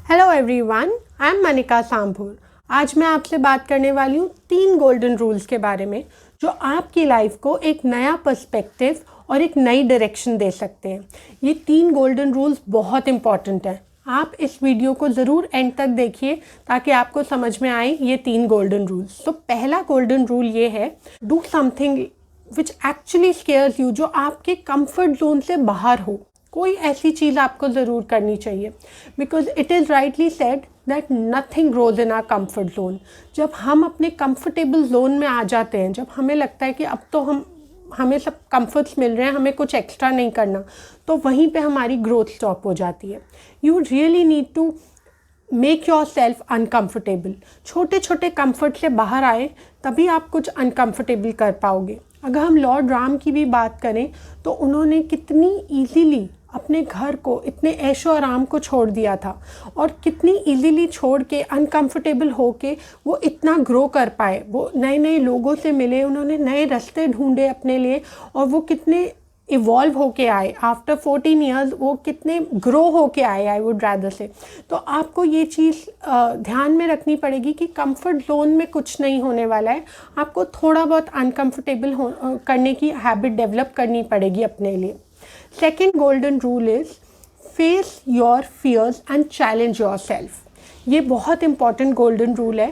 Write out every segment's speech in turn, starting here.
Hello everyone, I am Manika Sambhur. आज मैं आपसे बात करने वाली हूँ 3 गोल्डन रूल्स के बारे में जो आपकी लाइफ को एक नया पर्सपेक्टिव और एक नई डायरेक्शन दे सकते हैं। ये 3 गोल्डन रूल्स बहुत इंपॉर्टेंट हैं। आप इस वीडियो को ज़रूर एंड तक देखिए ताकि आपको समझ में आए ये 3 गोल्डन रूल्स। तो पहला गोल्डन रूल ये है, do something which actually scares you, जो आपके कंफर्ट जोन से बाहर हो। कोई ऐसी चीज़ आपको ज़रूर करनी चाहिए, because it is rightly said that nothing grows in are comfort zone. जब हम अपने कंफर्टेबल जोन में आ जाते हैं, जब हमें लगता है कि अब तो हमें सब कंफर्ट्स मिल रहे हैं, हमें कुछ एक्स्ट्रा नहीं करना, तो वहीं पे हमारी ग्रोथ स्टॉप हो जाती है। You really need to make yourself uncomfortable. छोटे छोटे कंफर्ट से बाहर आए, तभी आप कुछ अनकम्फर्टेबल कर पाओगे। अगर हम लॉर्ड राम की भी बात करें तो उन्होंने कितनी ईजीली अपने घर को, इतने ऐशो आराम को छोड़ दिया था, और कितनी इजीली छोड़ के अनकंफर्टेबल होके वो इतना ग्रो कर पाए। वो नए नए लोगों से मिले, उन्होंने नए रास्ते ढूंढे अपने लिए, और वो कितने इवॉल्व होके आए। आफ्टर 14 ईयर्स वो कितने ग्रो होके आए, आई वुड रैदर से। तो आपको ये चीज़ ध्यान में रखनी पड़ेगी कि कंफर्ट जोन में कुछ नहीं होने वाला है। आपको थोड़ा बहुत अनकंफर्टेबल करने की हैबिट डेवलप करनी पड़ेगी अपने लिए। Second golden rule is face your fears and challenge yourself. ये बहुत इंपॉर्टेंट गोल्डन रूल है।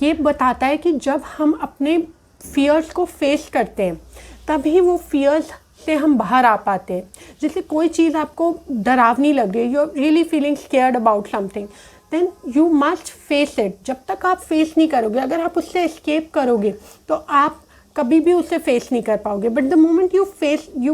ये बताता है कि जब हम अपने फियर्स को फेस करते हैं, तभी वो फियर्स से हम बाहर आ पाते हैं। जैसे कोई चीज़ आपको डरावनी लग रही है, you are really feeling scared about something, then you must face it. जब तक आप फेस नहीं करोगे, अगर आप उससे एस्केप करोगे, तो आप कभी भी उसे फेस नहीं कर पाओगे। But the moment you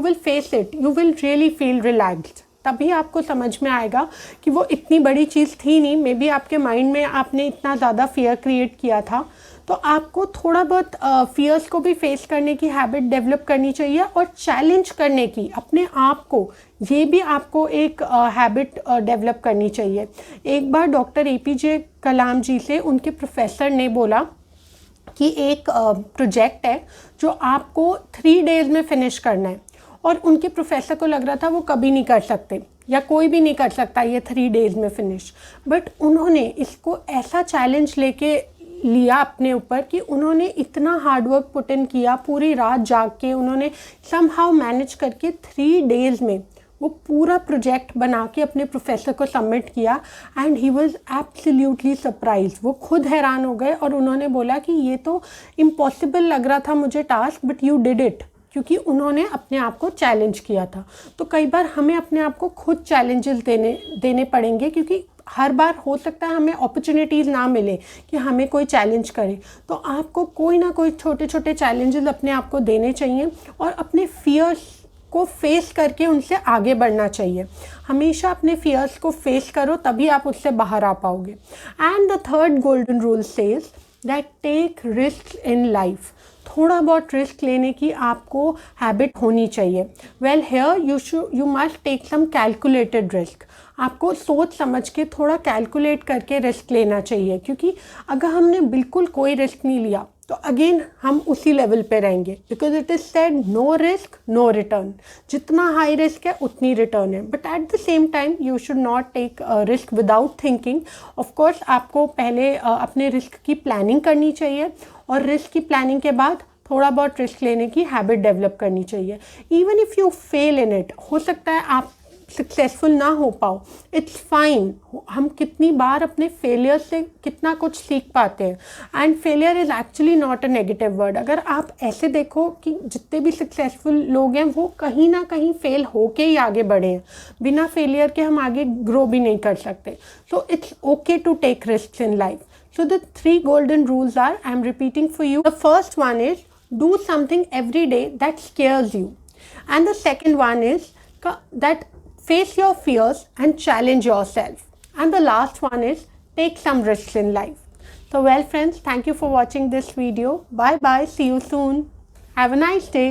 will face it, you will really feel relaxed. तभी आपको समझ में आएगा कि वो इतनी बड़ी चीज़ थी नहीं, मे बी आपके माइंड में आपने इतना ज़्यादा फियर क्रिएट किया था। तो आपको थोड़ा बहुत फियर्स को भी फेस करने की हैबिट डेवलप करनी चाहिए, और चैलेंज करने की अपने आप को, ये भी आपको एक हैबिट डेवलप करनी चाहिए। एक बार डॉक्टर APJ कलाम जी से उनके प्रोफेसर ने बोला कि एक प्रोजेक्ट है जो आपको 3 डेज़ में फिनिश करना है, और उनके प्रोफेसर को लग रहा था वो कभी नहीं कर सकते, या कोई भी नहीं कर सकता ये 3 डेज़ में फिनिश। बट उन्होंने इसको ऐसा चैलेंज लेके लिया अपने ऊपर कि उन्होंने इतना हार्डवर्क पुट इन किया, पूरी रात जाग के उन्होंने समहाउ मैनेज करके 3 डेज़ में वो पूरा प्रोजेक्ट बना के अपने प्रोफेसर को सबमिट किया। And he was absolutely surprise. वो खुद हैरान हो गए, और उन्होंने बोला कि ये तो इम्पॉसिबल लग रहा था मुझे task, but you did it, क्योंकि उन्होंने अपने आप को चैलेंज किया था। तो कई बार हमें अपने आप को खुद चैलेंजेस देने पड़ेंगे, क्योंकि हर बार हो सकता है हमें अपॉर्चुनिटीज़ ना मिले कि हमें कोई चैलेंज करे। तो आपको कोई ना कोई छोटे छोटे चैलेंजेस अपने आप को देने चाहिए, और अपने फियर्स को फेस करके उनसे आगे बढ़ना चाहिए। हमेशा अपने फियर्स को फेस करो, तभी आप उससे बाहर आ पाओगे। And the third golden rule says that take risk in life. थोड़ा बहुत रिस्क लेने की आपको हैबिट होनी चाहिए। Well here you must take some calculated risk. आपको सोच समझ के, थोड़ा कैलकुलेट करके रिस्क लेना चाहिए, क्योंकि अगर हमने बिल्कुल कोई रिस्क नहीं लिया तो अगेन हम उसी लेवल पे रहेंगे। Because it is said no risk no return. जितना हाई रिस्क है उतनी रिटर्न है। But at the same time you should not take risk without thinking. Of course आपको पहले अपने रिस्क की प्लानिंग करनी चाहिए, और रिस्क की प्लानिंग के बाद थोड़ा बहुत रिस्क लेने की हैबिट डेवलप करनी चाहिए। Even if you fail in it, हो सकता है आप सक्सेसफुल ना हो पाओ, इट्स फाइन। हम कितनी बार अपने फेलियर से कितना कुछ सीख पाते हैं। And failure is actually not a negative word. अगर आप ऐसे देखो कि जितने भी सक्सेसफुल लोग हैं वो कहीं ना कहीं फेल होके ही आगे बढ़े हैं। बिना फेलियर के हम आगे ग्रो भी नहीं कर सकते। So it's okay to take risk in life. So the 3 golden rules are, I am repeating for you. The first one is do something every day that scares you. And the second one is that face your fears and challenge yourself. And the last one is take some risks in life. So well friends, thank you for watching this video. Bye bye. See you soon. Have a nice day.